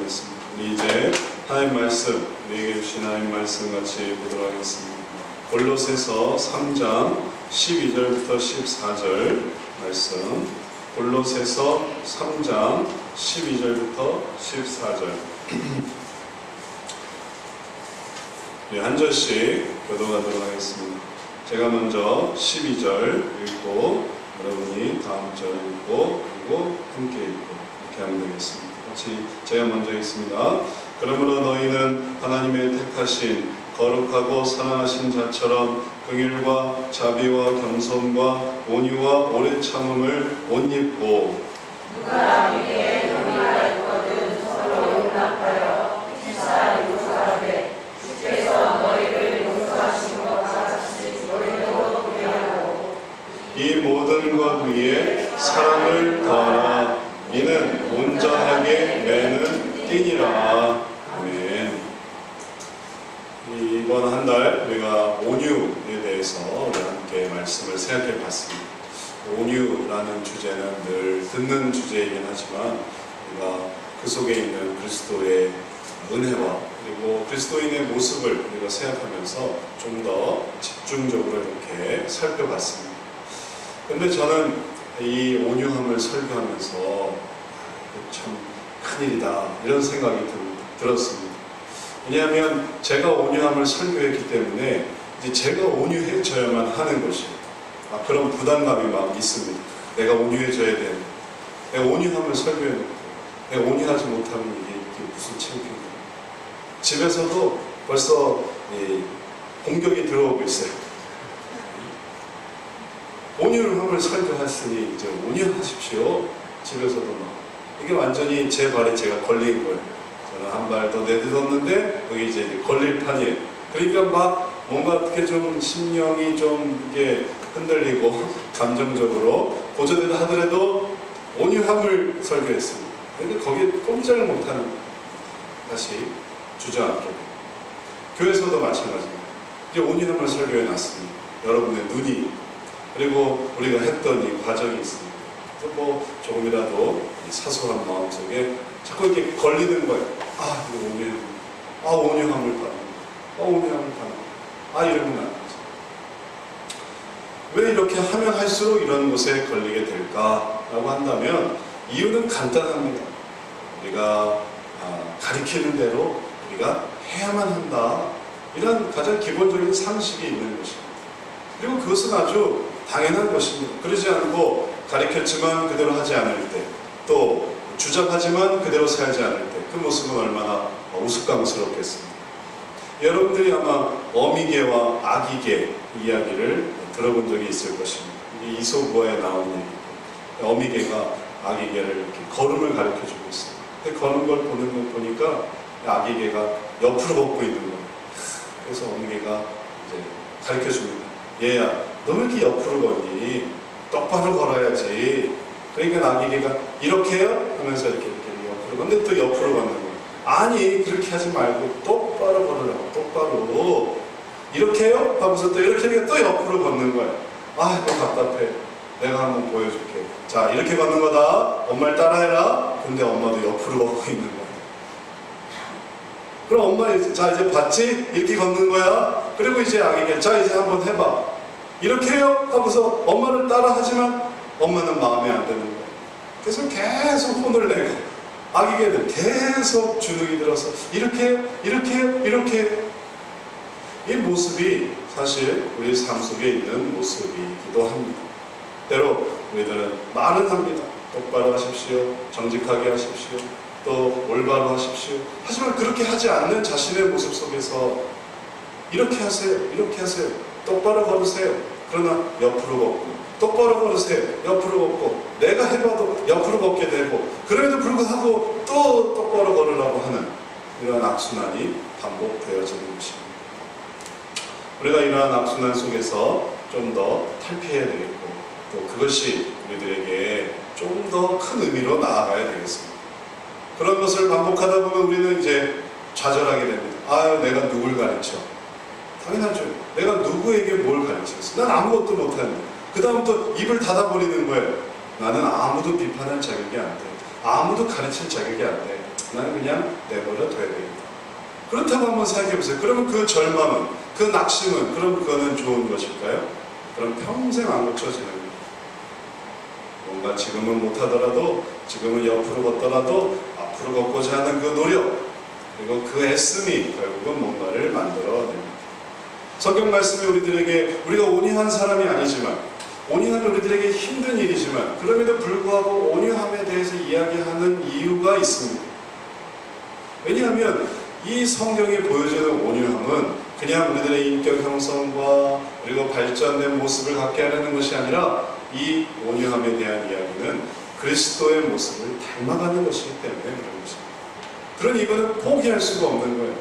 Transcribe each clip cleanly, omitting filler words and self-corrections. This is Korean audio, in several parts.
하겠습니다. 우리 이제 하나님 말씀, 우리에게 주신 하나님 말씀 같이 보도록 하겠습니다. 골로새서 3장 12절부터 14절 말씀, 골로새서 3장 12절부터 14절 우리 한 절씩 교독하도록 하겠습니다. 제가 먼저 12절 읽고 여러분이 다음 절 읽고 그리고 함께 읽고 이렇게 하면 되겠습니다. 같이 제가 먼저 읽습니다. 그러므로 너희는 하나님의 택하신 거룩하고 사랑하신 자처럼 긍휼과 자비와 겸손과 온유와 오래 참음을 옷 입고 누가 우리에게 용의가 있거든 서로 용납하여 실사하고 살아되 주께서 너희를 용서하신 것 같이 너희도 그리하고 이 모든 것 위에 사랑을 더하라. 이는 온전하게 매는 띠니라. 아멘. 이번 한 달 우리가 온유에 대해서 함께 말씀을 생각해 봤습니다. 온유라는 주제는 늘 듣는 주제이긴 하지만 우리가 그 속에 있는 그리스도의 은혜와 그리고 그리스도인의 모습을 우리가 생각하면서 좀 더 집중적으로 이렇게 살펴봤습니다. 근데 저는 이 온유함을 설교하면서 참 큰일이다 이런 생각이 들었습니다. 왜냐하면 제가 온유함을 설교했기 때문에 이제 제가 온유해져야만 하는 것이에요. 그런 부담감이 막 있습니다. 내가 온유해져야 되는, 내가 온유함을 설교해놓고 내가 온유하지 못하면 이게 무슨 창피인가. 집에서도 벌써 공격이 들어오고 있어요. 온유함을 설교했으니 이제 온유하십시오. 집에서도 막 이게 완전히 제 발에 제가 걸린 거예요. 저는 한 발 더 내딛었는데 여기 이제 걸릴 판이에요. 그러니까 막 뭔가 어떻게 좀 심령이 좀 이게 흔들리고 감정적으로 고전을 하더라도 온유함을 설교했습니다. 그런데 거기에 꼼짝을 못하는 거예요. 다시 주저앉게 돼요. 교회에서도 마찬가지입니다. 이제 온유함을 설교해 놨습니다. 여러분의 눈이 그리고 우리가 했던 이 과정이 있습니다. 뭐 조금이라도 사소한 마음속에 자꾸 이렇게 걸리는 거예요. 이거 온유함. 온유함을 받는 온유함을 받는 이러면 안 되죠. 왜 이렇게 하면 할수록 이런 곳에 걸리게 될까라고 한다면 이유는 간단합니다. 우리가 가리키는 대로 우리가 해야만 한다. 이런 가장 기본적인 상식이 있는 것입니다. 그리고 그것은 아주 당연한 것입니다. 그러지 않고 가르쳤지만 그대로 하지 않을 때, 또 주장하지만 그대로 살지 않을 때, 그 모습은 얼마나 우스꽝스럽겠습니다. 여러분들이 아마 어미개와 아기개 이야기를 들어본 적이 있을 것입니다. 이게 이솝우화에 나온 얘기입니다. 어미개가 아기개를 이렇게 걸음을 가르쳐주고 있어요. 근데 걷는 걸 보는 거 보니까 아기개가 옆으로 걷고 있는 거예요. 그래서 어미개가 이제 가르쳐줍니다. 얘야, 너 왜 이렇게 옆으로 걷니? 똑바로 걸어야지. 그러니까 아기개가 이렇게 해요? 하면서 이렇게 옆으로 걷는데 또 옆으로 걷는 거예요. 아니, 그렇게 하지 말고 똑바로 걸으라고. 똑바로. 이렇게 해요? 하면서 또 이렇게 하니까 또 옆으로 걷는 거예요. 너무 답답해. 내가 한번 보여줄게. 자, 이렇게 걷는 거다. 엄마를 따라해라. 근데 엄마도 옆으로 걷고 있는 거예요. 그럼 엄마 자 이제 봤지? 이렇게 걷는 거야. 그리고 이제 아기가 자 이제 한번 해봐. 이렇게 해요? 하고서 엄마를 따라 하지만 엄마는 마음에 안 드는 거예요. 그래서 계속 혼을 내고 아기개는 계속 주눅이 들어서 이렇게 해요? 이렇게 해요? 이렇게 해요? 이 모습이 사실 우리 삶 속에 있는 모습이기도 합니다. 때로 우리들은 말은 합니다. 똑바로 하십시오. 정직하게 하십시오. 또 올바로 하십시오. 하지만 그렇게 하지 않는 자신의 모습 속에서 이렇게 하세요. 이렇게 하세요. 똑바로 걸으세요. 그러나 옆으로 걷고 똑바로 걸으세요. 옆으로 걷고 내가 해봐도 옆으로 걷게 되고 그럼에도 불구하고 또 똑바로 걸으라고 하는 이러한 악순환이 반복되어지는 것입니다. 우리가 이러한 악순환 속에서 좀 더 탈피해야 되겠고 또 그것이 우리들에게 좀 더 큰 의미로 나아가야 되겠습니다. 그런 것을 반복하다 보면 우리는 이제 좌절하게 됩니다. 내가 누굴 가르쳐? 당연하죠. 내가 누구에게 뭘 가르쳤어? 난 아무것도 못하는데. 그 다음부터 입을 닫아버리는 거예요. 나는 아무도 비판할 자격이 안 돼. 아무도 가르칠 자격이 안 돼. 나는 그냥 내버려 둬야 되겠다. 그렇다고 한번 생각해 보세요. 그러면 그 절망은, 그 낙심은, 그럼 그거는 좋은 것일까요? 그럼 평생 안 고쳐지는 거예요. 뭔가 지금은 못하더라도, 지금은 옆으로 걷더라도 앞으로 걷고자 하는 그 노력, 그리고 그 애씀이 결국은 뭔가를 만들어냅니다. 성경 말씀이 우리들에게, 우리가 온유한 사람이 아니지만, 온유한 우리들에게 힘든 일이지만, 그럼에도 불구하고 온유함에 대해서 이야기하는 이유가 있습니다. 왜냐하면 이 성경이 보여주는 온유함은 그냥 우리들의 인격 형성과 그리고 발전된 모습을 갖게 하려는 것이 아니라, 이 온유함에 대한 이야기는 그리스도의 모습을 닮아가는 것이기 때문에 그런 것입니다. 그러니 이거는 포기할 수가 없는 거예요.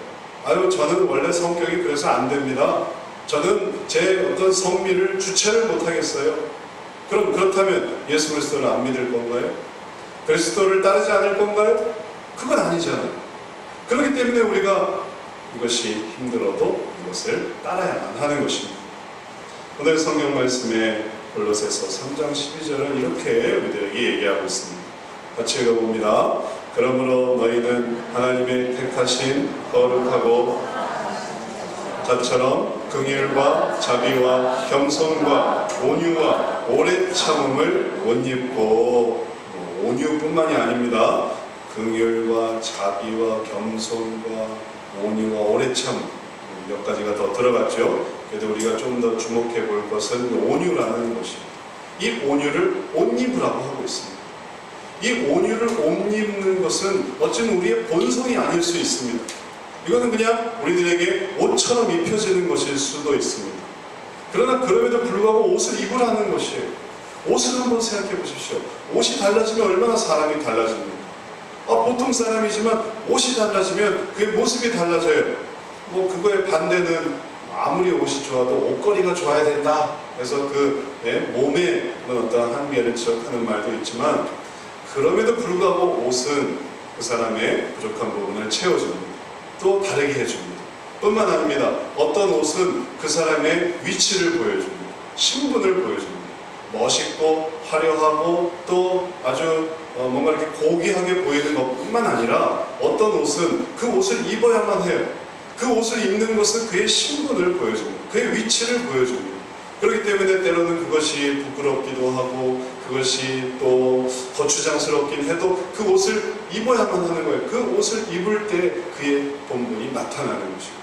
아유, 저는 원래 성격이 그래서 안 됩니다. 저는 제 어떤 성미를 주체를 못하겠어요. 그럼 그렇다면 예수 그리스도를 안 믿을 건가요? 그리스도를 따르지 않을 건가요? 그건 아니잖아요. 그렇기 때문에 우리가 이것이 힘들어도 이것을 따라야만 하는 것입니다. 오늘 성경 말씀에 골로새서 3장 12절은 이렇게 우리들에게 얘기하고 있습니다. 같이 읽어봅니다. 그러므로 너희는 하나님의 택하신 거룩하고 자처럼 긍휼과 자비와 겸손과 온유와 오래 참음을 옷 입고, 온유뿐만이 아닙니다. 긍휼과 자비와 겸손과 온유와 오래 참음, 몇 가지가 더 들어갔죠. 그래도 우리가 좀 더 주목해 볼 것은 온유라는 것입니다. 이 온유를 옷 입으라고 하고 있습니다. 이 온유를 옷 입는 것은 어쩌면 우리의 본성이 아닐 수 있습니다. 이거는 그냥 우리들에게 옷처럼 입혀지는 것일 수도 있습니다. 그러나 그럼에도 불구하고 옷을 입으라는 것이에요. 옷을 한번 생각해 보십시오. 옷이 달라지면 얼마나 사람이 달라집니까? 보통 사람이지만 옷이 달라지면 그의 모습이 달라져요. 그거의 반대는 아무리 옷이 좋아도 옷걸이가 좋아야 된다. 그래서 몸에 어떤 한계를 지적하는 말도 있지만, 그럼에도 불구하고 옷은 그 사람의 부족한 부분을 채워줍니다. 또 다르게 해줍니다. 뿐만 아닙니다. 어떤 옷은 그 사람의 위치를 보여줍니다. 신분을 보여줍니다. 멋있고 화려하고 또 아주 뭔가 이렇게 고귀하게 보이는 것뿐만 아니라, 어떤 옷은 그 옷을 입어야만 해요. 그 옷을 입는 것은 그의 신분을 보여줍니다. 그의 위치를 보여줍니다. 그렇기 때문에 때로는 그것이 부끄럽기도 하고, 그것이 또 거추장스럽긴 해도 그 옷을 입어야만 하는 거예요. 그 옷을 입을 때 그의 본분이 나타나는 것이고,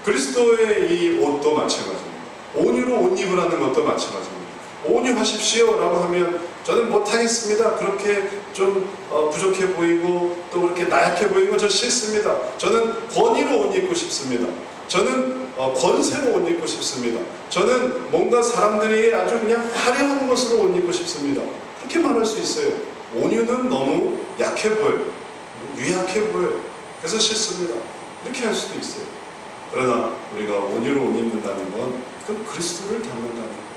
그리스도의 이 옷도 마찬가지입니다. 온유로 옷 입으라는 것도 마찬가지입니다. 온유하십시오 라고 하면, 저는 못하겠습니다. 그렇게 좀 부족해 보이고 또 그렇게 나약해 보이는 거 저 싫습니다. 저는 권위로 옷 입고 싶습니다. 저는 권세로 옷 입고 싶습니다. 저는 뭔가 사람들이 아주 그냥 화려한 것으로 옷 입고 싶습니다. 그렇게 말할 수 있어요. 온유는 너무 약해 보여요. 유약해 보여요. 그래서 싫습니다. 이렇게 할 수도 있어요. 그러나 우리가 온유로 옷 입는다는 건 그 그리스도를 닮는다는 거예요.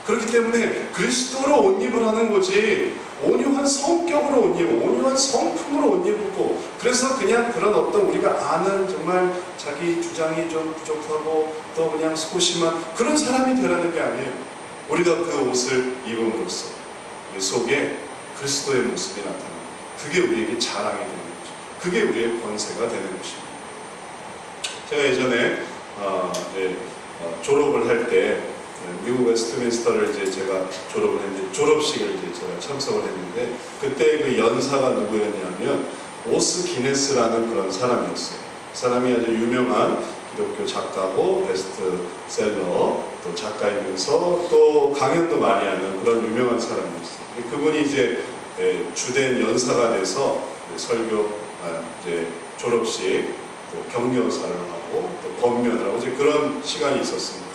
그렇기 때문에 그리스도로 옷 입으라는 거지, 온유한 성격으로 옷 입고 온유한 성품으로 옷 입고, 그래서 그냥 그런 어떤 우리가 아는 정말 자기 주장이 좀 부족하고 또 그냥 소심한 그런 사람이 되라는 게 아니에요. 우리가 그 옷을 입음으로써 우리 속에 그리스도의 모습이 나타나요. 그게 우리에게 자랑이 되는 거죠. 그게 우리의 권세가 되는 것입니다. 제가 예전에 졸업을 할 때 미국 웨스트민스터를 이제 제가 졸업을 했는데, 졸업식을 이제 제가 참석을 했는데, 그때 그 연사가 누구였냐면 오스 기네스라는 그런 사람이었어요. 그 사람이 아주 유명한 기독교 작가고 베스트셀러 또 작가이면서 또 강연도 많이 하는 그런 유명한 사람이었어요. 그분이 이제 주된 연사가 돼서 설교, 이제 졸업식, 또 격려사를 하고 또 권면을 하고 이제 그런 시간이 있었습니다.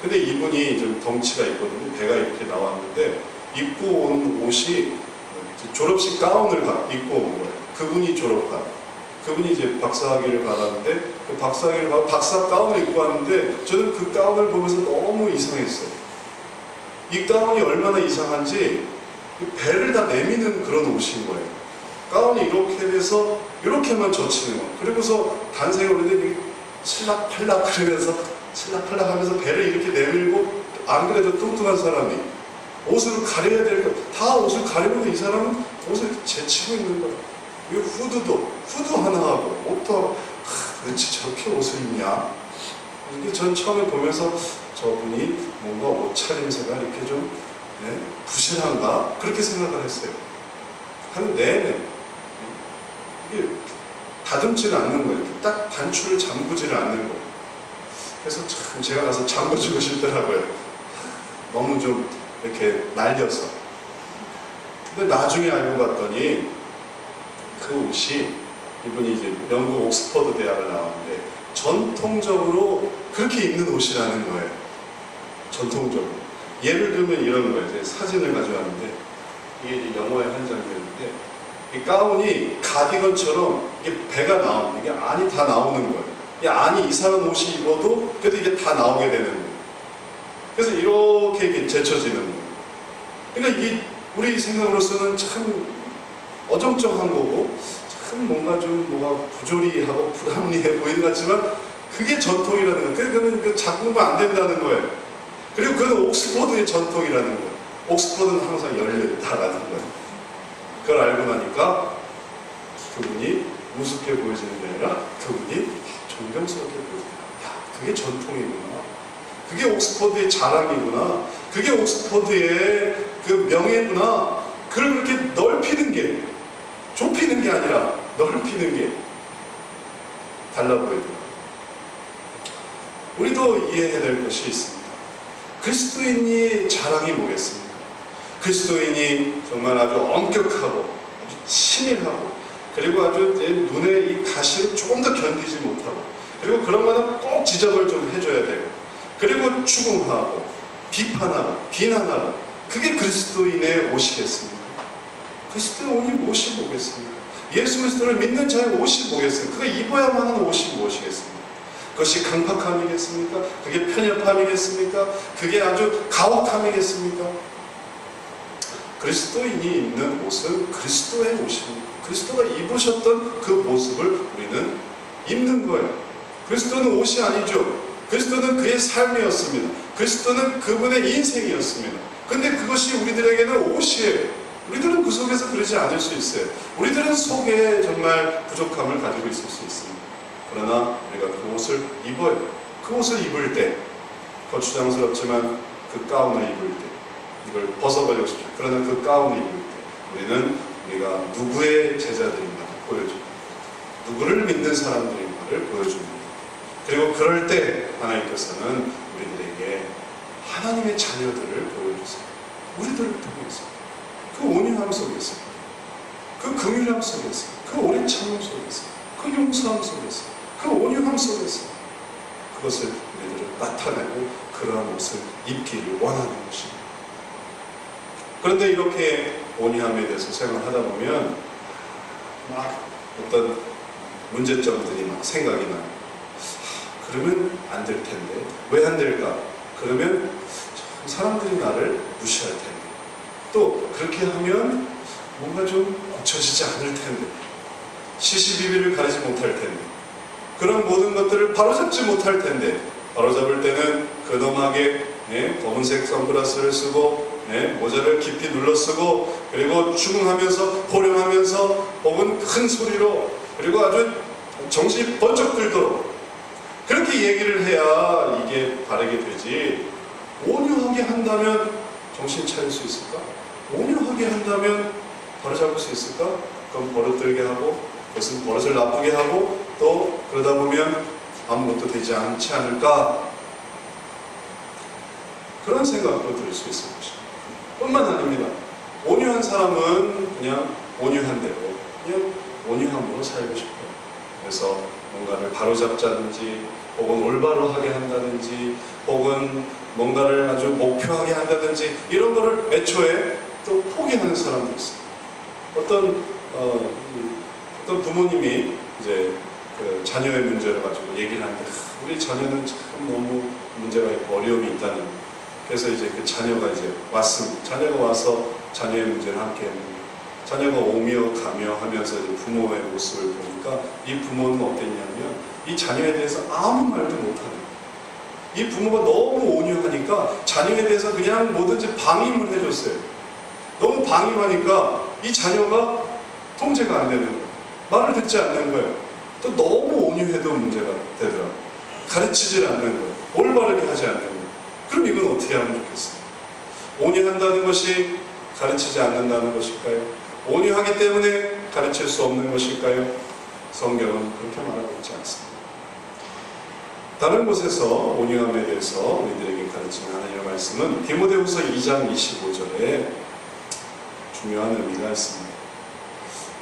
근데 이분이 좀 덩치가 있거든요. 배가 이렇게 나왔는데 입고 온 옷이 졸업식 가운을 입고 온 거예요. 그분이 졸업한. 그분이 이제 박사학위를 받았는데 그 박사학위를 받아 박사 가운을 입고 왔는데, 저는 그 가운을 보면서 너무 이상했어요. 이 가운이 얼마나 이상한지 배를 다 내미는 그런 옷인 거예요. 가운이 이렇게 돼서 이렇게만 젖히는 거예요. 그리고서 단상에 오는데 칠락팔락 그러면서 칠락팔락 하면서 배를 이렇게 내밀고, 안 그래도 뚱뚱한 사람이 옷을 가려야 될 거 다 옷을 가리고, 이 사람은 옷을 제치고 있는 거예요. 이 후드 하나 하고 옷도 하고 도대체 저렇게 옷을 입냐? 이게 전 처음에 보면서 저분이 뭔가 옷차림새가 이렇게 좀 부실한가? 그렇게 생각을 했어요. 하는 내내 이게 다듬지를 않는 거예요. 딱 단추를 잠그지를 않는 거예요. 그래서 참 제가 가서 잠궈주고 싶더라고요. 너무 좀 이렇게 날려서. 근데 나중에 알고 봤더니 그 옷이 이분이 이제 영국 옥스퍼드 대학을 나왔는데 전통적으로 그렇게 입는 옷이라는 거예요. 전통적으로. 예를 들면 이런 거예요. 제가 사진을 가져왔는데 이게 이제 영화의 한 장면인데 이 가운이 가디건처럼 이게 배가 나오는 이게 안이 다 나오는 거예요. 이 안이 이상한 옷이 입어도 그래도 이게 다 나오게 되는 거예요. 그래서 이렇게 이게 제쳐지는 거예요. 그러니까 이게 우리 생각으로서는 참 어정쩡한 거고 참 뭔가 좀 뭐가 부조리하고 불합리해 보이는 것 같지만 그게 전통이라는 거예요. 그러면 그 자꾸만 안 된다는 거예요. 그리고 그건 옥스퍼드의 전통이라는 거예요. 옥스퍼드는 항상 열려있다라는 거예요. 그걸 알고 나니까 그분이 우습게 보여지는 게 아니라 그분이 존경스럽게 보여져요. 야, 그게 전통이구나. 그게 옥스퍼드의 자랑이구나. 그게 옥스퍼드의 그 명예구나. 그걸 그렇게 넓히는 게, 좁히는 게 아니라 넓히는 게 달라 보이더라고요. 우리도 이해해야 될 것이 있습니다. 그리스도인이 자랑이 뭐겠습니까? 그리스도인이 정말 아주 엄격하고 아주 치밀하고 그리고 아주 눈에 이 가시를 조금 더 견디지 못하고 그리고 그런 거는 꼭 지적을 좀 해줘야 되고 그리고 추궁하고 비판하고 비난하고 그게 그리스도인의 옷이겠습니까? 그리스도의 옷이 뭐겠습니까? 예수 그리스도를 믿는 자의 옷이 뭐겠습니까? 그거 입어야만 하는 옷이 무엇이겠습니까? 그것이 강팍함이겠습니까? 그게 편협함이겠습니까? 그게 아주 가혹함이겠습니까? 그리스도인이 입는 옷은 그리스도의 옷입니다. 그리스도가 입으셨던 그 모습을 우리는 입는 거예요. 그리스도는 옷이 아니죠. 그리스도는 그의 삶이었습니다. 그리스도는 그분의 인생이었습니다. 근데 그것이 우리들에게는 옷이에요. 우리들은 그 속에서 그러지 않을 수 있어요. 우리들은 속에 정말 부족함을 가지고 있을 수 있습니다. 그러나 우리가 그 옷을 입어요. 그 옷을 입을 때 거추장스럽지만 그 가운을 입을 때 이걸 벗어버리고 싶죠. 그러나 그 가운을 입을 때 우리는 우리가 누구의 제자들인가를 보여줍니다. 누구를 믿는 사람들인가를 보여줍니다. 그리고 그럴 때 하나님께서는 우리들에게 하나님의 자녀들을 보여주세요. 우리들을 통해서 그 온유함 속에서 그 긍휼함 속에서 그 오래 참음 속에서 그 용서함 속에서 그 온유함 속에서 그것을 우리들은 나타내고 그러한 옷을 입기를 원하는 것입니다. 그런데 이렇게 온유함에 대해서 생각하다 보면 막 어떤 문제점들이 막 생각이 나요. 그러면 안 될 텐데 왜 안 될까? 그러면 사람들이 나를 무시할 텐데 또 그렇게 하면 뭔가 좀 고쳐지지 않을 텐데 시시비비를 가리지 못할 텐데 그런 모든 것들을 바로잡지 못할 텐데 바로잡을 때는 근엄하게 검은색 선글라스를 쓰고 모자를 깊이 눌러 쓰고 그리고 추궁하면서 호령하면서 혹은 큰 소리로 그리고 아주 정신이 번쩍 들도록 그렇게 얘기를 해야 이게 바르게 되지. 온유하게 한다면 정신 차릴 수 있을까? 온유하게 한다면 바로잡을 수 있을까? 그럼 버릇들게 하고 그것은 버릇을 나쁘게 하고 또 그러다 보면 아무것도 되지 않지 않을까? 그런 생각도 들 수 있을 것입니다. 뿐만 아닙니다. 온유한 사람은 그냥 온유한 대로 그냥 온유함으로 살고 싶어요. 그래서 뭔가를 바로잡자든지 혹은 올바로 하게 한다든지 혹은 뭔가를 아주 목표하게 한다든지 이런 거를 애초에 또 포기하는 사람도 있어요. 어떤 부모님이 이제 그 자녀의 문제를 가지고 얘기를 하는데 우리 자녀는 참 너무 문제가 있고 어려움이 있다는 그래서 이제 그 자녀가 이제 왔습니다. 자녀가 와서 자녀의 문제를 함께 했는데 자녀가 오며 가며 하면서 이제 부모의 모습을 보니까 이 부모는 어땠냐면 이 자녀에 대해서 아무 말도 못하는 이 부모가 너무 온유하니까 자녀에 대해서 그냥 뭐든지 방임을 해줬어요. 너무 방임하니까 이 자녀가 통제가 안 되는 거예요. 말을 듣지 않는 거예요. 또 너무 온유해도 문제가 되더라고요. 가르치질 않는 거예요. 올바르게 하지 않는 거예요. 그럼 이건 어떻게 하면 좋겠어요? 온유한다는 것이 가르치지 않는다는 것일까요? 온유하기 때문에 가르칠 수 없는 것일까요? 성경은 그렇게 말하고 있지 않습니다. 다른 곳에서 온유함에 대해서 우리들에게 가르치는 하나님의 말씀은 디모데후서 2장 25절에 중요한 의미가 있습니다.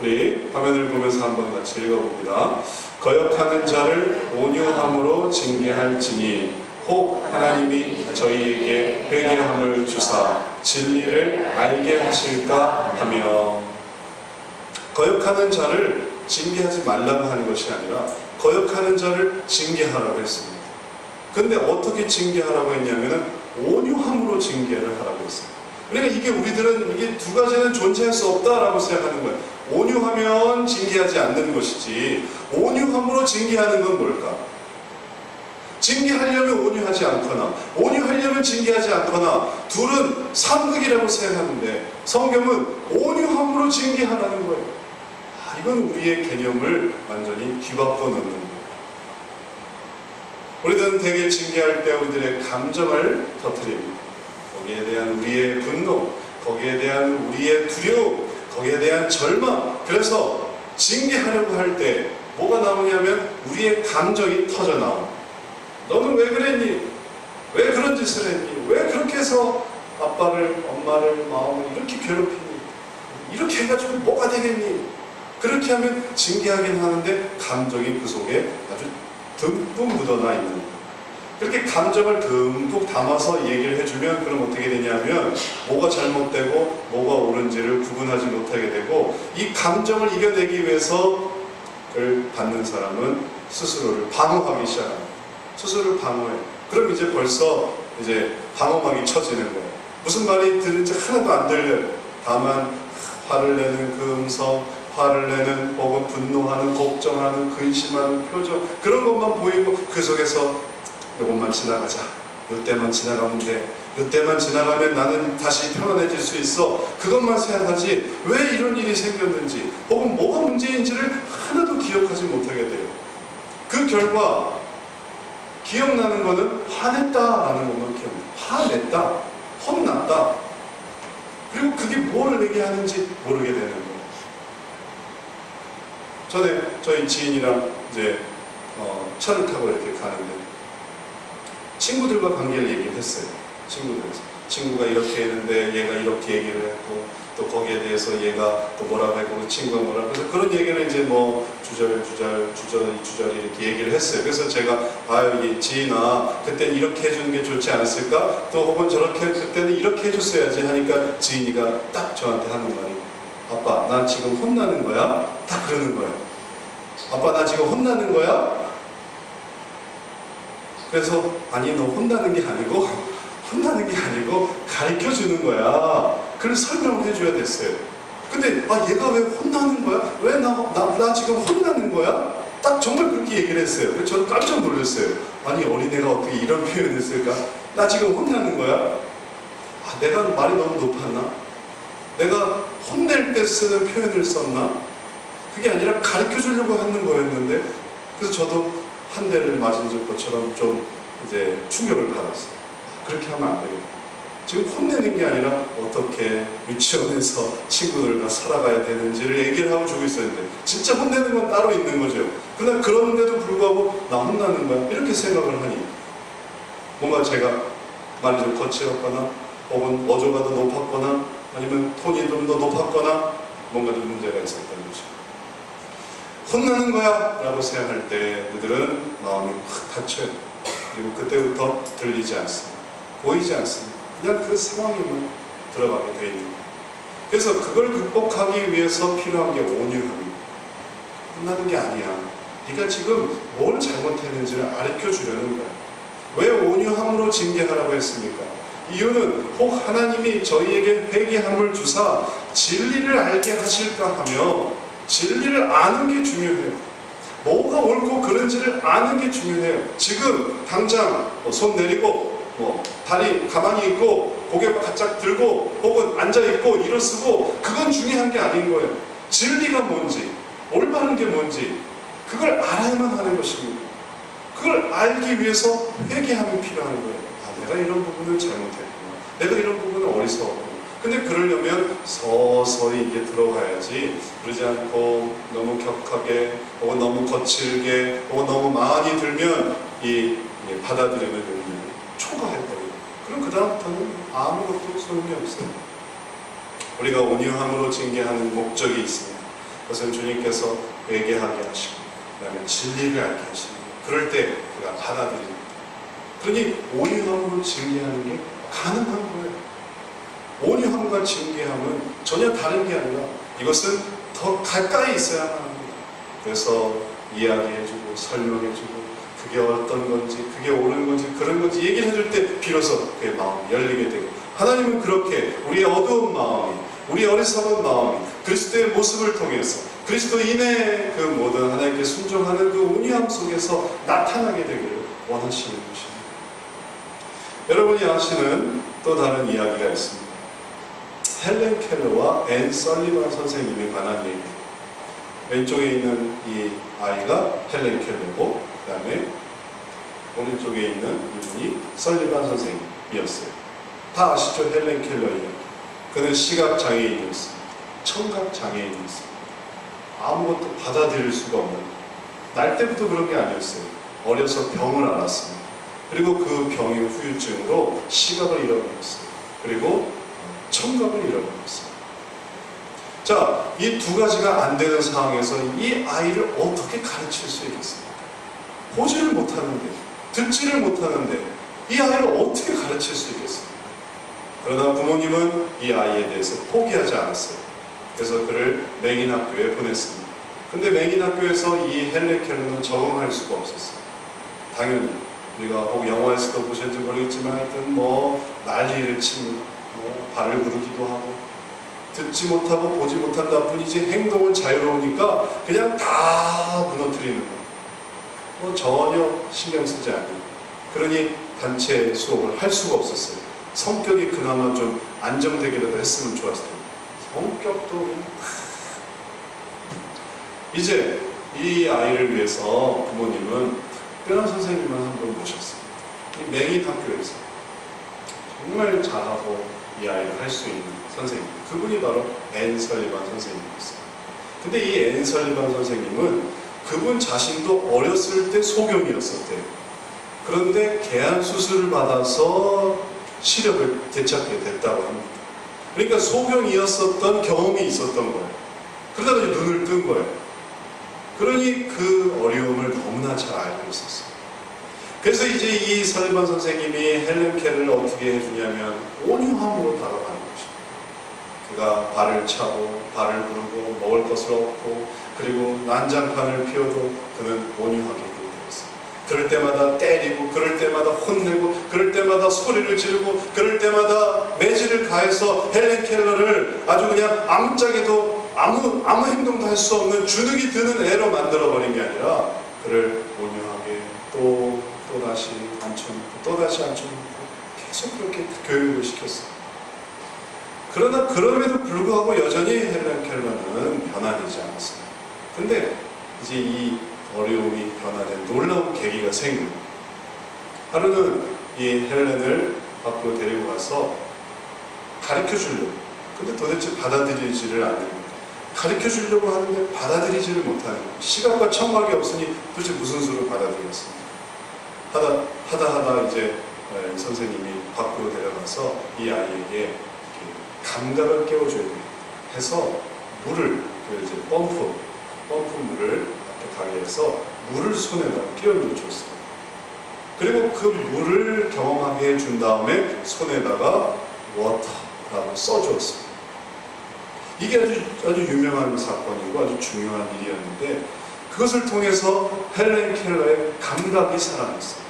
우리 화면을 보면서 한번 같이 읽어봅니다. 거역하는 자를 온유함으로 징계할지니 혹 하나님이 저희에게 회개함을 주사 진리를 알게 하실까 하며, 거역하는 자를 징계하지 말라고 하는 것이 아니라 거역하는 자를 징계하라고 했습니다. 근데 어떻게 징계하라고 했냐면은 온유함으로 징계를 하라고 했어요. 그러니까 이게 우리들은 이게 두 가지는 존재할 수 없다라고 생각하는 거예요. 온유하면 징계하지 않는 것이지 온유함으로 징계하는 건 뭘까? 징계하려면 온유하지 않거나 온유하려면 징계하지 않거나 둘은 상극이라고 생각하는데 성경은 온유함으로 징계하라는 거예요. 이건 우리의 개념을 완전히 뒤바꿔 놓는 거예요. 우리들은 되게 징계할 때 우리들의 감정을 터뜨립니다. 거기에 대한 우리의 분노, 거기에 대한 우리의 두려움, 거기에 대한 절망. 그래서 징계하려고 할 때 뭐가 나오냐면 우리의 감정이 터져 나옵니다. 너는 왜 그랬니? 왜 그런 짓을 했니? 왜 그렇게 해서 아빠를, 엄마를, 마음을 이렇게 괴롭히니? 이렇게 해가지고 뭐가 되겠니? 그렇게 하면 징계하긴 하는데 감정이 그 속에 아주 듬뿍 묻어나 있는 거예요. 그렇게 감정을 듬뿍 담아서 얘기를 해주면 그럼 어떻게 되냐면 뭐가 잘못되고 뭐가 옳은지를 구분하지 못하게 되고, 이 감정을 이겨내기 위해서 그걸 받는 사람은 스스로를 방어하기 시작합니다. 스스로를 방어해요. 그럼 이제 벌써 방어막이 쳐지는 거예요. 무슨 말이 들은지 하나도 안 들려요. 다만 화를 내는 그 음성, 화를 내는 혹은 분노하는, 걱정하는, 근심하는 표정, 그런 것만 보이고 그 속에서 요것만 지나가자. 요때만 지나가면 돼. 요때만 지나가면 나는 다시 편안해질 수 있어. 그것만 생각하지 왜 이런 일이 생겼는지 혹은 뭐가 문제인지를 하나도 기억하지 못하게 돼요. 그 결과 기억나는 거는 화냈다라는 것만 기억나요. 화냈다, 혼났다. 그리고 그게 뭘 얘기하는지 모르게 되는 거예요. 전에 저희 지인이랑 차를 타고 이렇게 가는데 친구들과 관계를 얘기를 했어요. 친구가 이렇게 했는데 얘가 이렇게 얘기를 했고 또 거기에 대해서 얘가 또 뭐라고 했고 친구가 뭐라고 해서 그런 얘기를 주저리 이렇게 얘기를 했어요. 그래서 제가 이 지인아 그때는 이렇게 해주는 게 좋지 않았을까? 또 혹은 저렇게 그때는 이렇게 해줬어야지 하니까 지인이가 딱 저한테 하는 말이, 아빠 나 지금 혼나는 거야? 딱 그러는 거예요. 아빠 나 지금 혼나는 거야? 그래서 아니 너 혼나는 게 아니고 가르쳐주는 거야. 그래서 설명을 해줘야 됐어요. 근데 얘가 왜 혼나는 거야? 왜 나 지금 혼나는 거야? 딱 정말 그렇게 얘기를 했어요. 그래서 저는 깜짝 놀랐어요. 아니 어린애가 어떻게 이런 표현을 했을까? 나 지금 혼나는 거야? 내가 말이 너무 높았나? 내가 혼낼 때 쓰는 표현을 썼나? 그게 아니라 가르쳐주려고 하는 거였는데, 그래서 저도 한 대를 맞은 것처럼 좀 충격을 받았어요. 그렇게 하면 안 되겠다. 지금 혼내는 게 아니라 어떻게 유치원에서 친구들과 살아가야 되는지를 얘기를 하고 주고 있었는데, 진짜 혼내는 건 따로 있는 거죠. 그러나 그런데도 불구하고 나 혼나는 거야? 이렇게 생각을 하니 뭔가 제가 말이 좀 거칠었거나 혹은 어조가 더 높았거나 아니면 톤이 좀 더 높았거나 뭔가 좀 문제가 있었던 거죠. 혼나는 거야 라고 생각할 때 그들은 마음이 확 닫혀요. 그리고 그때부터 들리지 않습니다. 보이지 않습니다. 그냥 그 상황에만 들어가게 되어 있는 거예요. 그래서 그걸 극복하기 위해서 필요한 게 온유함입니다. 혼나는 게 아니야. 네가 지금 뭘 잘못했는지를 가르쳐 주려는 거야. 왜 온유함으로 징계하라고 했습니까? 이유는 혹 하나님이 저희에게 회개함을 주사 진리를 알게 하실까 하며, 진리를 아는 게 중요해요. 뭐가 옳고 그른지를 아는 게 중요해요. 지금 당장 손 내리고 다리 가만히 있고 고개 바짝 들고 혹은 앉아있고 일어서고 그건 중요한 게 아닌 거예요. 진리가 뭔지, 올바른 게 뭔지 그걸 알아야만 하는 것입니다. 그걸 알기 위해서 회개함이 필요한 거예요. 아, 내가 이런 부분을 잘못했구나. 내가 이런 부분은 어리석었구나. 근데 그러려면 서서히 이게 들어가야지, 그러지 않고 너무 격하게 혹은 너무 거칠게 혹은 너무 많이 들면 이 받아들이는 능력이 초과해버려요. 그럼 그 다음부터는 아무것도 소용이 없어요. 우리가 온유함으로 징계하는 목적이 있습니다. 그것은 주님께서 회개하게 하시고 그 다음에 진리를 알게 하시고 그럴 때 그가 받아들입니다. 그러니 온유함으로 징계하는 게 가능한 거예요. 온유함과 징계함은 전혀 다른 게 아니라 이것은 더 가까이 있어야만 합니다. 그래서 이야기해주고 설명해주고 그게 어떤 건지 그게 옳은 건지 그런 건지 얘기를 해줄 때 비로소 그의 마음이 열리게 되고, 하나님은 그렇게 우리의 어두운 마음이, 우리의 어리석은 마음이 그리스도의 모습을 통해서 그리스도인의 그 모든 하나님께 순종하는 그 온유함 속에서 나타나게 되기를 원하시는 것입니다. 여러분이 아시는 또 다른 이야기가 있습니다. 헬렌 켈러와 앤 설리반 선생님에 관한 얘기. 왼쪽에 있는 이 아이가 헬렌 켈러고 그 다음에 오른쪽에 있는 이분이 설리반 선생님이었어요. 다 아시죠? 헬렌 켈러예요. 그는 시각장애인이었습니다. 청각장애인이었습니다. 아무것도 받아들일 수가 없는, 날 때부터 그런 게 아니었어요. 어려서 병을 앓았습니다. 그리고 그 병의 후유증으로 시각을 잃어버렸어요. 그리고 청각을 잃어버렸어요. 자, 이 두 가지가 안 되는 상황에서 이 아이를 어떻게 가르칠 수 있겠습니까? 보지를 못하는데, 듣지를 못하는데 이 아이를 어떻게 가르칠 수 있겠습니까? 그러나 부모님은 이 아이에 대해서 포기하지 않았어요. 그래서 그를 맹인학교에 보냈습니다. 근데 맹인학교에서 이 헬렌 켈러는 적응할 수가 없었어요. 당연히 우리가 혹 영화에서도 보셨는지 모르겠지만 하여튼 난리를 치는, 발을 구르기도 하고 듣지 못하고 보지 못한다 뿐이지 행동은 자유로우니까 그냥 다 무너뜨리는 거예요. 전혀 신경 쓰지 않는. 그러니 단체 수업을 할 수가 없었어요. 성격이 그나마 좀 안정되기라도 했으면 좋았을 텐데 성격도 그냥. 이제 이 아이를 위해서 부모님은 특별한 선생님을 한 분 모셨습니다. 이 맹인 학교에서 정말 잘하고 이 아이를 할 수 있는 선생님, 그분이 바로 앤 설리반 선생님이었어요. 근데 이 앤 설리반 선생님은 그분 자신도 어렸을 때 소경이었었대요. 그런데 개안 수술을 받아서 시력을 되찾게 됐다고 합니다. 그러니까 소경이었었던 경험이 있었던 거예요. 그러다가 이제 눈을 뜬 거예요. 그러니 그 어려움을 너무나 잘 알고 있었어요. 그래서 이제 이 설리반 선생님이 헬렌 켈러를 어떻게 해주냐면 온유함으로 다가가는 것입니다. 그가 발을 차고 발을 부르고 먹을 것을 얻고 그리고 난장판을 피워도 그는 온유하게 대했어요. 그럴 때마다 때리고 그럴 때마다 혼내고 그럴 때마다 소리를 지르고 그럴 때마다 매질을 가해서 헬렌 켈러를 아주 그냥 아무짝에도 아무 행동도 할 수 없는 주눅이 드는 애로 만들어버린 게 아니라 그를 온유하게 또다시 앉혀놓고 또다시 앉혀놓고 계속 그렇게 교육을 시켰어요. 그러나 그럼에도 불구하고 여전히 헬렌 켈러는 변화되지 않았어요. 근데 이제 이 어려움이 변화된 놀라운 계기가 생겨요. 하루는 이 헬렌을 밖으로 데리고 가서 가르쳐 주려고. 근데 도대체 받아들이지를 않는 거예요. 가르쳐 주려고 하는데 받아들이지를 못하는 거예요. 시각과 청각이 없으니 도대체 무슨 수를 받아들이겠습니까? 하다 이제 선생님이 밖으로 데려가서 이 아이에게 감각을 깨워줘야 돼요. 해서 물을, 이제 펌프 물을 앞에 가게 해서 물을 손에다 끼얹어 줬어요. 그리고 그 물을 경험하게 해준 다음에 손에다가 워터라고 써주었어요. 이게 아주 유명한 사건이고 아주 중요한 일이었는데 그것을 통해서 헬렌 켈러의 감각이 살아났어요.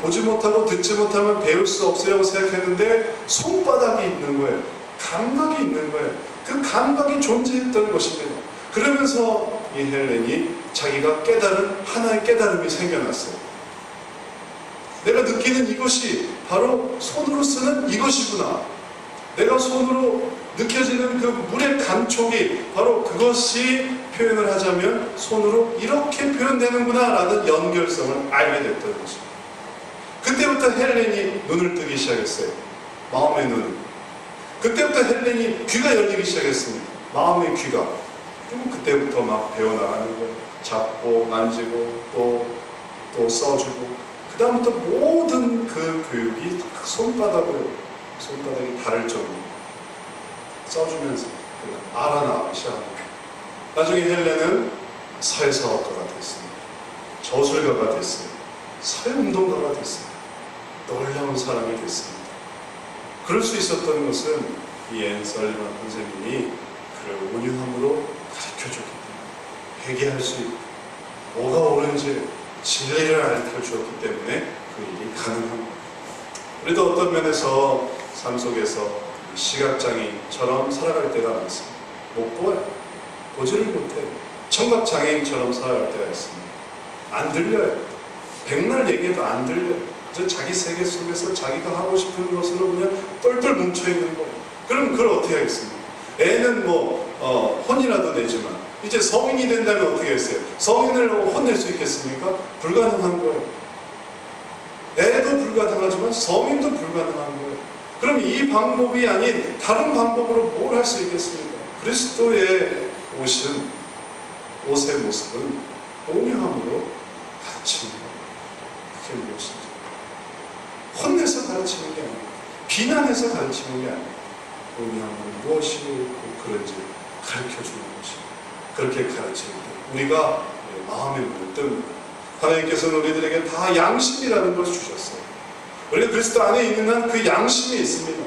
보지 못하고 듣지 못하면 배울 수 없으려고 생각했는데 손바닥이 있는 거예요. 감각이 있는 거예요. 그 감각이 존재했던 것입니다. 그러면서 이 헬렌이 자기가 깨달은 하나의 깨달음이 생겨났어요. 내가 느끼는 이것이 바로 손으로 쓰는 이것이구나. 내가 손으로 느껴지는 그 물의 감촉이 바로 그것이 표현을 하자면 손으로 이렇게 표현되는구나 라는 연결성을 알게 됐던 것입니다. 그때부터 헬렌이 눈을 뜨기 시작했어요. 마음의 눈. 그때부터 헬렌이 귀가 열리기 시작했습니다. 마음의 귀가. 그리고 그때부터 막 배워나가는 거예요. 잡고 만지고 또 써주고 그 다음부터 모든 그 교육이 손바닥이 닿을 정도로 써주면서 알아나가기 시작합니다. 나중에 헬렌은 사회사업가가 됐습니다. 저술가가 됐어요. 사회운동가가 됐어요. 놀라운 사람이 됐습니다. 그럴 수 있었던 것은 이 앤 설리반 선생님이 그를 온유함으로 가르쳐줬기 때문에, 회개할 수 있고 뭐가 옳은지 진리를 알려주었기 때문에 그 일이 가능한 거예요. 우리도 어떤 면에서 삶 속에서 시각장애인처럼 살아갈 때가 많습니다. 못 보아요. 보지를 못해요. 청각장애인처럼 살아갈 때가 있습니다. 안 들려요. 백날 얘기해도 안 들려요. 저 자기 세계 속에서 자기가 하고 싶은 것으로 그냥 똘똘 뭉쳐있는 거예요. 그럼 그걸 어떻게 하겠습니까? 애는 혼이라도 내지만 이제 성인이 된다면 어떻게 했어요? 성인을 혼낼 수 있겠습니까? 불가능한 거예요. 애도 불가능하지만 성인도 불가능한 거예요. 그럼 이 방법이 아닌 다른 방법으로 뭘 할 수 있겠습니까? 그리스도의 옷의 모습은 온유함으로 가르치는 거예요. 그게 무엇인지. 혼내서 가르치는 게 아니고 비난해서 가르치는 게 아니고 온유함은 무엇이 그런지 가르쳐주는 것입니다. 그렇게 가르치는 때 우리가 마음의 문을 뜹니다. 하나님께서는 우리들에게 다 양심이라는 것을 주셨어요. 우리가 그리스도 안에 있는 한 그 양심이 있습니다.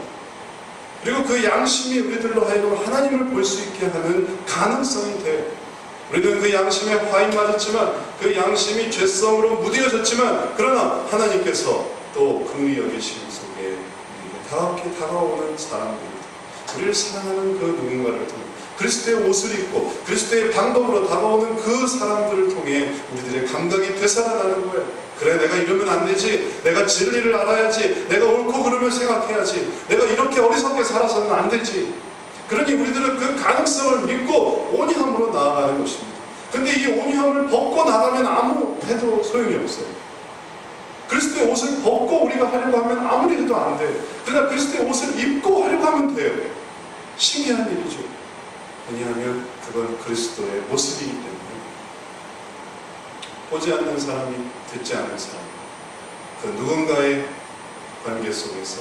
그리고 그 양심이 우리들로 하여금 하나님을 볼 수 있게 하는 가능성이 돼요. 우리는 그 양심에 화인 맞았지만 그 양심이 죄성으로 무뎌졌지만 그러나 하나님께서 또 긍휼히 여기심 속에 우리에게 다가게 다가오는 사람들입니다. 우리를 사랑하는 그 누군가를 통해 그리스도의 옷을 입고 그리스도의 방법으로 다가오는 그 사람들을 통해 우리들의 감각이 되살아나는 거예요. 그래, 내가 이러면 안 되지. 내가 진리를 알아야지. 내가 옳고 그름을 생각해야지. 내가 이렇게 어리석게 살아서는 안 되지. 그러니 우리들은 그 가능성을 믿고 온유함으로 나아가는 것입니다. 근데 이 온유함을 벗고 나가면 아무 해도 소용이 없어요. 그리스도의 옷을 벗고 우리가 하려고 하면 아무리 해도 안 돼요. 그러나 그리스도의 옷을 입고 하려고 하면 돼요. 신기한 일이죠. 왜냐하면 그건 그리스도의 모습이기 때문에. 보지 않는 사람이, 듣지 않는 사람, 그 누군가의 관계 속에서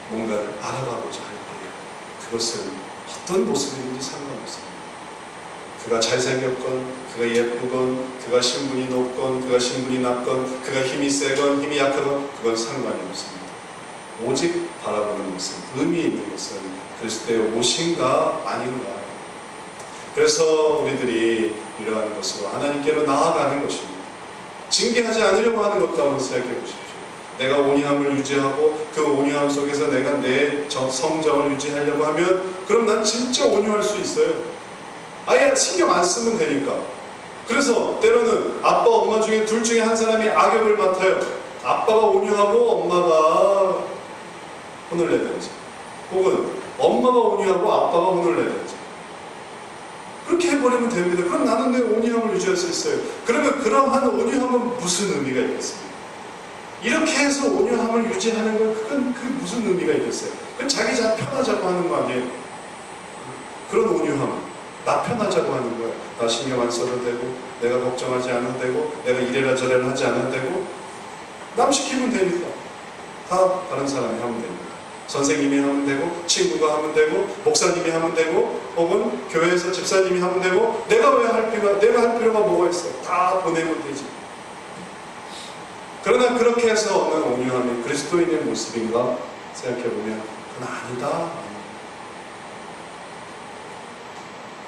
뭔가를 알아가고자 할 때 그것은 어떤 모습인지 상관없습니다. 그가 잘생겼건, 그가 예쁘건, 그가 신분이 높건, 그가 신분이 낮건, 그가 힘이 세건, 힘이 약하건 그건 상관이 없습니다. 오직 바라보는 것은, 의미 있는 것은 그리스도의 옷인가 아닌가. 그래서 우리들이 이러한 것으로 하나님께로 나아가는 것입니다. 징계하지 않으려고 하는 것도 한번 생각해 보십시오. 내가 온유함을 유지하고 그 온유함 속에서 내가 내 성정을 유지하려고 하면 그럼 난 진짜 온유할 수 있어요. 아예 신경 안 쓰면 되니까. 그래서 때로는 아빠, 엄마 중에 둘 중에 한 사람이 악역을 맡아요. 아빠가 온유하고 엄마가 혼을 내든지, 혹은 엄마가 온유하고 아빠가 혼을 내든지. 그렇게 해버리면 됩니다. 그럼 나는 내 온유함을 유지할 수 있어요. 그러면 그러한 온유함은 무슨 의미가 있겠습니까? 이렇게 해서 온유함을 유지하는 건 그건 무슨 의미가 있겠어요? 그건 자기 편하자고 하는 거 아니에요? 그런 온유함, 나 편하자고 하는 거예요. 나 신경 안 써도 되고, 내가 걱정하지 않아도 되고, 내가 이래라 저래라 하지 않아도 되고, 남 시키면 되니까 다 다른 사람이 하면 됩니다. 선생님이 하면 되고, 친구가 하면 되고, 목사님이 하면 되고, 혹은 교회에서 집사님이 하면 되고, 내가 할 필요가 뭐가 있어? 다 보내면 되지. 그러나 그렇게 해서 얻는 온유함이 그리스도인의 모습인가 생각해보면 그건 아니다.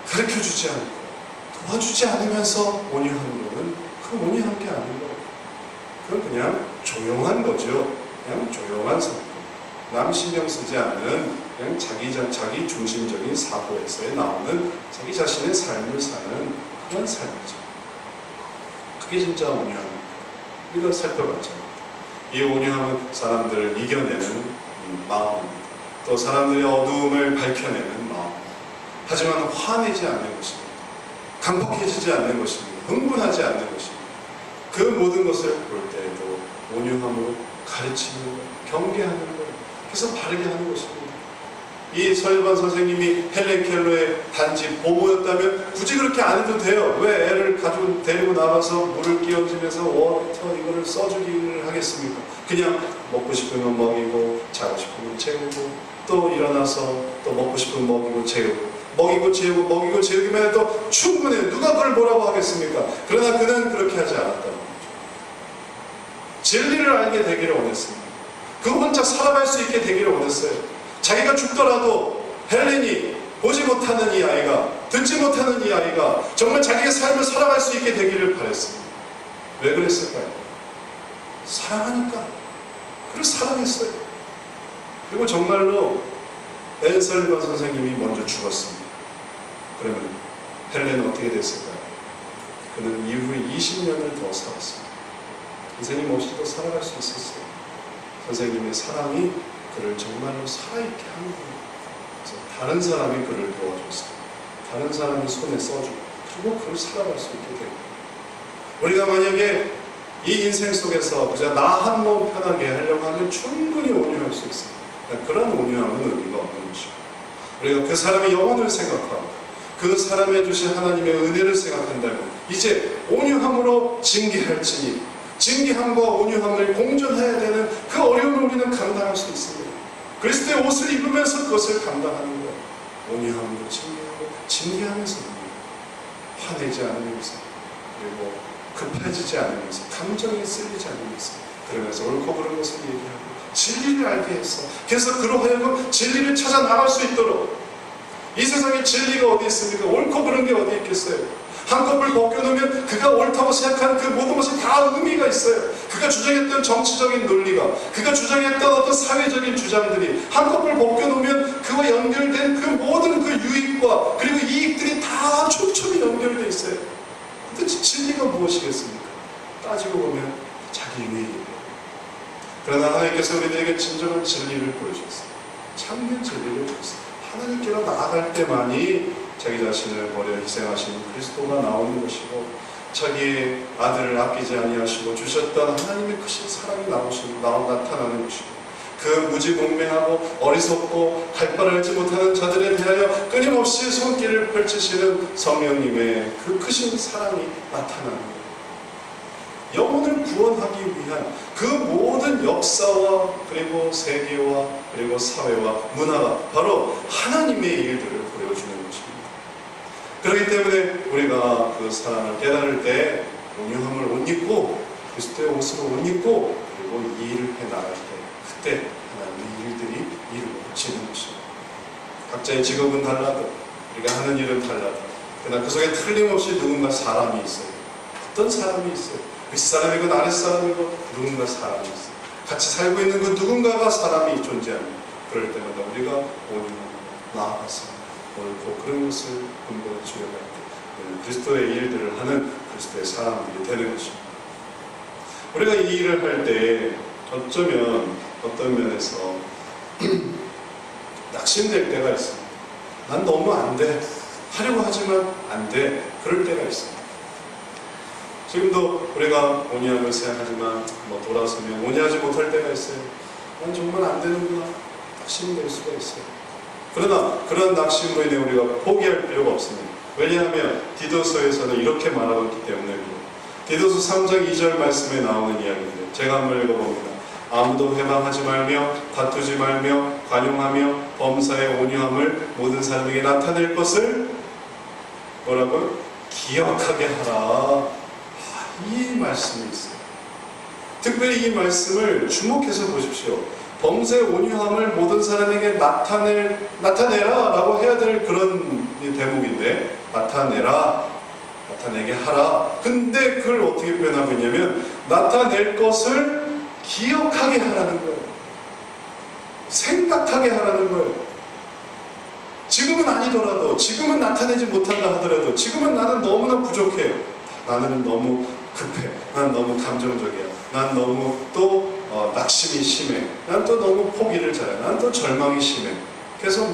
가르쳐주지 않고 도와주지 않으면서 온유한 거는 그 온유한 게 아닌 거예요. 그건 그냥 조용한 거죠. 그냥 조용한 성품. 남 신경 쓰지 않는 그냥 자기 중심적인 사고에서 나오는 자기 자신의 삶을 사는 그런 삶이죠. 그게 진짜 온유함. 우리가 살펴봤잖아요. 이 온유함은 사람들을 이겨내는 마음입니다. 또 사람들의 어두움을 밝혀내는 마음. 하지만 화내지 않는 것입니다. 강팍해지지 않는 것입니다. 흥분하지 않는 것입니다. 그 모든 것을 볼 때에도 온유함으로 가르치는 것, 경계하는 것, 그래서 바르게 하는 것입니다. 이 설반 선생님이 헬렌 켈러의 단지 보모였다면 굳이 그렇게 안 해도 돼요. 왜 애를 가지고 데리고 나가서 물을 끼얹으면서 워터 이거를 써주기를 하겠습니까? 그냥 먹고 싶으면 먹이고 자고 싶으면 재우고 또 일어나서 또 먹고 싶으면 먹이고 재우고 먹이고 재우고 먹이고 재우기만 해도 충분해요. 누가 그걸 뭐라고 하겠습니까? 그러나 그는 그렇게 하지 않았다는 거죠. 진리를 알게 되기를 원했습니다. 그 혼자 살아갈 수 있게 되기를 원했어요. 자기가 죽더라도 헬렌이 보지 못하는 이 아이가, 듣지 못하는 이 아이가 정말 자기의 삶을 살아갈 수 있게 되기를 바랬습니다. 왜 그랬을까요? 사랑하니까. 그래서 사랑했어요. 그리고 정말로 앤 설리반 선생님이 먼저 죽었습니다. 그러면 헬렌은 어떻게 됐을까요? 그는 이후에 20년을 더 살았습니다. 선생님 없이도 살아갈 수 있었어요. 선생님의 사랑이 그를 정말로 살아있게 하는 거예요. 그래서 다른 사람이 그를 도와줬어요. 다른 사람이 손에 써주고 그리고 그를 살아갈 수 있게 되고 우리가 만약에 이 인생 속에서 그저 나 한 몸 편하게 하려고 하면 충분히 온유할 수 있습니다. 그런 온유함은 의미가 없는 것이고 우리가 그 사람의 영혼을 생각하고 그 사람에 주신 하나님의 은혜를 생각한다면 이제 온유함으로 징계할지니 징계함과 온유함을 공존해야 되는 그 어려움을 우리는 감당할 수 있습니다. 그리스도의 옷을 입으면서 그것을 감당하는 거예요. 온유함으로 징계하고 징계하면서 화내지 않으면서 그리고 급해지지 않으면서 감정에 쓸리지 않으면서 그러면서 옳고 그른 것을 얘기하고 진리를 알게 했어. 그래서 그로 하여금 진리를 찾아 나갈 수 있도록 이 세상에 진리가 어디 있습니까? 옳고 그른 게 어디 있겠어요? 한꺼풀 벗겨놓으면 그가 옳다고 생각하는 그 모든 것이 다 의미가 있어요. 그가 주장했던 정치적인 논리가 그가 주장했던 어떤 사회적인 주장들이 한꺼풀 벗겨놓으면 그와 연결된 그 모든 그 유익과 그리고 이익들이 다 촘촘히 연결되어 있어요. 근데 진리가 무엇이겠습니까? 따지고 보면 자기 유익이에요. 그러나 하나님께서 우리들에게 진정한 진리를 보여주셨어요. 참된 진리를 보여주셨어요. 하나님께로 나아갈 때만이 자기 자신을 버려 희생하신 그리스도가 나오는 것이고 자기의 아들을 아끼지 아니하시고 주셨던 하나님의 크신 사랑이 나타나는 것이고 그 무지몽매하고 어리석고 갈 바를 알지 못하는 자들에 대하여 끊임없이 손길을 펼치시는 성령님의 그 크신 사랑이 나타나는 거예요. 영혼을 구원하기 위한 그 모든 역사와 그리고 세계와 그리고 사회와 문화가 바로 하나님의 일들을 보여주는 것입니다. 그렇기 때문에 우리가 그 사랑을 깨달을 때 온유함을 옷 입고 그리스도의 옷으로 옷 입고 그리고 이 일을 해나갈 때 그때 하나님의 일들이 이루어지는 것입니다. 각자의 직업은 달라도 우리가 하는 일은 달라도 그러나 그 속에 틀림없이 누군가 사람이 있어요. 어떤 사람이 있어요. 윗사람이고 아랫사람이고 누군가 사람이 있어요. 같이 살고 있는 그 누군가가 사람이 존재합니다. 그럴 때마다 우리가 온유함으로 나아가서 옳고 그런 것을 본받아 주려고 할 때 그리스도의 일들을 하는 그리스도의 사람들이 되는 것입니다. 우리가 이 일을 할 때 어쩌면 어떤 면에서 낙심될 때가 있습니다. 난 너무 안 돼. 하려고 하지만 안 돼. 그럴 때가 있습니다. 지금도 우리가 온유함을 생각하지만 돌아서면 온유하지 못할 때가 있어요. 난 정말 안 되는구나. 낙심이 될 수가 있어요. 그러나 그런 낙심으로 인해 우리가 포기할 필요가 없습니다. 왜냐하면 디도서에서는 이렇게 말하고 있기 때문에 디도서 3장 2절 말씀에 나오는 이야기인데 제가 한번 읽어봅니다. 아무도 회방하지 말며 다투지 말며 관용하며 범사의 온유함을 모든 사람에게 나타낼 것을 뭐라고요? 기억하게 하라. 이 말씀이 있어요. 특별히 이 말씀을 주목해서 보십시오. 범사의 온유함을 모든 사람에게 나타내라 라고 해야 될 그런 대목인데 나타내게 하라. 근데 그걸 어떻게 표현하고 있냐면 나타낼 것을 기억하게 하라는 거예요. 생각하게 하라는 거예요. 지금은 아니더라도 지금은 나타내지 못한다 하더라도 지금은 나는 너무나 부족해요. 나는 너무 급해. 난 너무 감정적이야. 난 너무 또 낙심이 심해. 난 또 너무 포기를 잘해. 난 또 절망이 심해. 그래서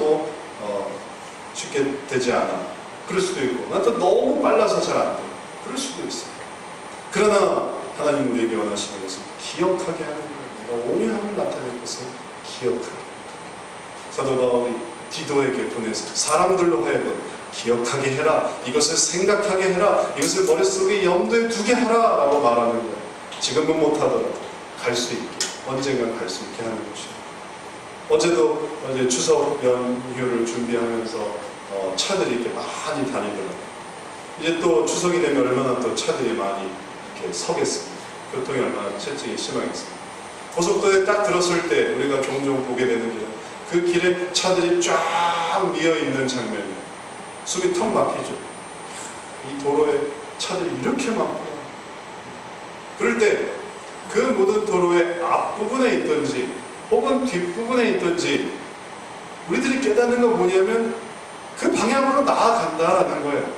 쉽게 되지 않아. 그럴 수도 있고 난 또 너무 빨라서 잘 안 돼. 그럴 수도 있어요. 그러나 하나님 우리에게 원하시는 것은 기억하게 하는 거예요. 내가 온유함을 나타낼 것을 기억하게. 사도 바울이 디도에게 보내서 사람들로 하여금 기억하게 해라. 이것을 생각하게 해라. 이것을 머릿속에 염두에 두게 하라 라고 말하는 거예요. 지금은 못하더라도 갈 수 있게, 언젠가 갈 수 있게 하는 것이죠. 어제도 어제 추석 연휴를 준비하면서 차들이 이렇게 많이 다니더라고요. 이제 또 추석이 되면 얼마나 또 차들이 많이 이렇게 서겠습니다. 교통이 얼마나 실증이 심하겠습니다. 고속도로에 딱 들었을 때 우리가 종종 보게 되는 게 그 길에 차들이 쫙 미어 있는 장면이에요. 숨이 턱 막히죠. 이 도로에 차들이 이렇게 많구나. 그럴 때 그 모든 도로의 앞부분에 있든지 혹은 뒷부분에 있든지 우리들이 깨닫는 건 뭐냐면 그 방향으로 나아간다라는 거예요.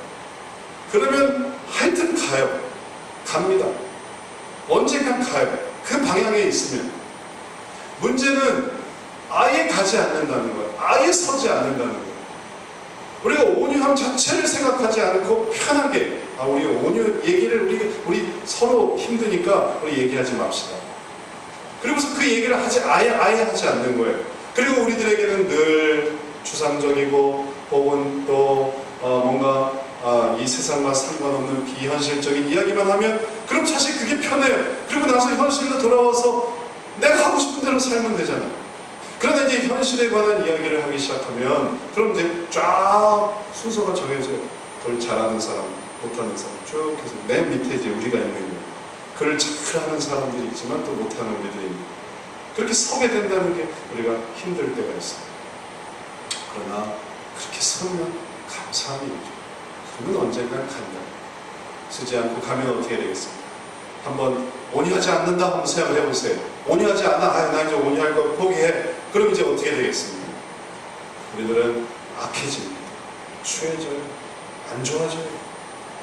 그러면 하여튼 가요. 갑니다. 언젠간 가요. 그 방향에 있으면. 문제는 아예 가지 않는다는 거예요. 아예 서지 않는다는 거예요. 우리가 온유함 자체를 생각하지 않고 편하게 우리 온유 얘기를 우리 서로 힘드니까 우리 얘기하지 맙시다. 그리고서 그 얘기를 아예 하지 않는 거예요. 그리고 우리들에게는 늘 추상적이고 혹은 또 뭔가 이 세상과 상관없는 비현실적인 이야기만 하면 그럼 사실 그게 편해요. 그리고 나서 현실로 돌아와서 내가 하고 싶은 대로 살면 되잖아요. 그러나 이제 현실에 관한 이야기를 하기 시작하면 그럼 이제 쫙 순서가 정해져요. 그걸 잘하는 사람, 못하는 사람 쭉 해서 맨 밑에 이제 우리가 있는 거예요. 그걸 잘하는 사람들이 있지만 또 못하는 우리들이 있는 거예요. 그렇게 서게 된다는 게 우리가 힘들 때가 있어요. 그러나 그렇게 서면 감사한 일이죠. 그러면 언젠간 간다. 쓰지 않고 가면 어떻게 되겠습니까? 한번 온유하지 않는다 한번 생각을 해보세요. 온유하지 않아? 나 이제 온유할 거 포기해. 그럼 이제 어떻게 되겠습니까? 우리들은 악해집니다. 추해져요. 안 좋아져요.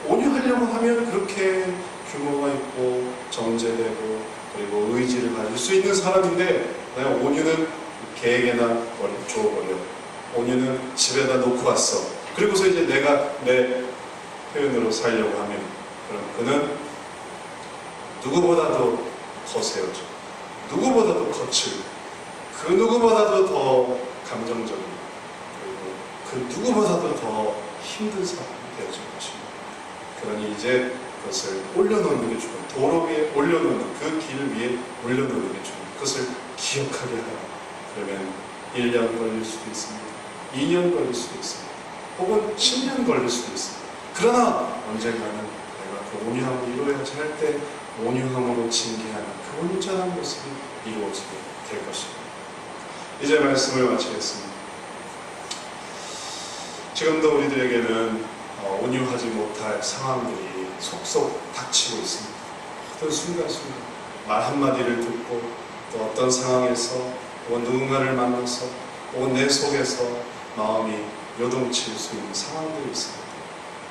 온유하려고 하면 그렇게 규모가 있고 정제되고 그리고 의지를 가질 수 있는 사람인데 내가 온유는 개에게나 줘버려. 온유는 집에다 놓고 왔어. 그리고서 이제 내가 내 표현으로 살려고 하면 그럼 그는 누구보다도 거세요죠. 누구보다도 거칠고 그 누구보다도 더 감정적이고 그리고 그 누구보다도 더 힘든 사람이 되어질 것입니다. 그러니 이제 그것을 올려놓는 게 중요해요. 도로 위에 올려놓는 그 길 위에 올려놓는 게 중요해요. 그것을 기억하게 하라. 그러면 1년 걸릴 수도 있습니다. 2년 걸릴 수도 있습니다. 혹은 10년 걸릴 수도 있습니다. 그러나 언젠가는 내가 그 온유함을 이루어야지 할 때 온유함으로 징계하는 그 온전한 모습이 이루어지게 될 것입니다. 이제 말씀을 마치겠습니다. 지금도 우리들에게는 온유하지 못할 상황들이 속속 닥치고 있습니다. 어떤 순간순간 말 한마디를 듣고 또 어떤 상황에서 혹은 누군가를 만나서 혹은 내 속에서 마음이 요동칠 수 있는 상황들이 있습니다.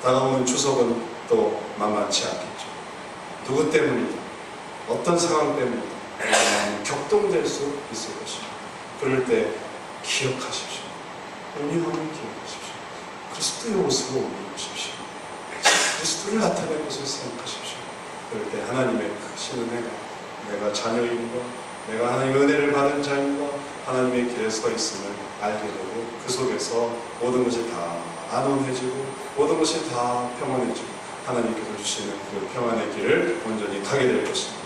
다가오는 추석은 또 만만치 않겠죠. 누구 때문이다, 어떤 상황 때문이다 격동될 수 있을 것입니다. 그럴 때 기억하십시오. 온유함을 기억하십시오. 그리스도의 옷으로 옷 입으십시오. 그리스도를 나타낼 것을 생각하십시오. 그럴 때 하나님의 크신 은혜가 내가 자녀인 것, 내가 하나님의 은혜를 받은 자인 것, 하나님의 길에 서 있음을 알게 되고 그 속에서 모든 것이 다 안온해지고 모든 것이 다 평안해지고 하나님께서 주시는 그 평안의 길을 온전히 가게 될 것입니다.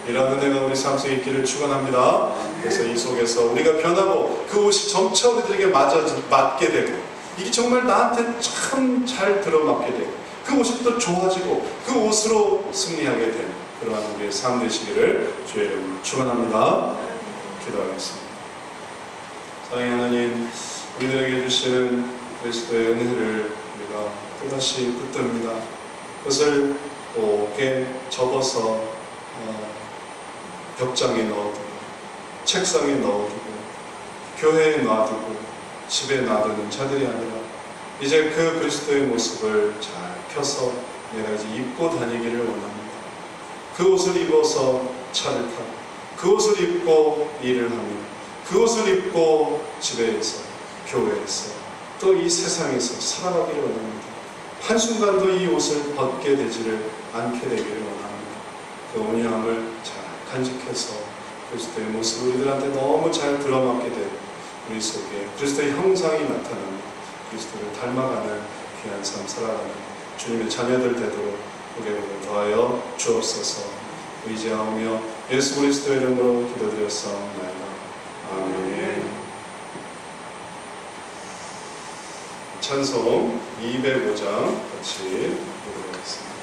이런 은혜가 우리 삶 속에 있기를 축원합니다. 그래서 이 속에서 우리가 변하고 그 옷이 점차 우리들에게 맞게 되고 이게 정말 나한테 참 잘 들어맞게 되고 그 옷이 또 좋아지고 그 옷으로 승리하게 되는 그러한 우리의 삶 되시기를 주의 이름으로 축원합니다. 기도하겠습니다. 사랑의 하나님, 우리들에게 주시는 그리스도의 은혜를 우리가 또다시 붙듭니다. 그것을 곱게 접어서 벽장에 넣어두고 책상에 넣어두고 교회에 놔두고 집에 놔두는 자들이 아니라 이제 그 그리스도의 모습을 잘 펴서 내가 이제 입고 다니기를 원합니다. 그 옷을 입어서 차를 타고 그 옷을 입고 일을 하며 그 옷을 입고 집에서 교회에서 또 이 세상에서 살아가기를 원합니다. 한순간도 이 옷을 벗게 되지를 않게 되기를 원합니다. 그 온유함을 잘 간직해서 그리스도의 모습을 우리들한테 너무 잘 들어맞게 된 우리 속에 그리스도의 형상이 나타나는 그리스도를 닮아가는 귀한 삶 살아가는 주님의 자녀들 되도록 우리에게 더하여 주옵소서. 의지하오며 예수 그리스도의 이름으로 기도드렸사옵나이다. 아멘. 찬송 205장 같이 보도록 하겠습니다.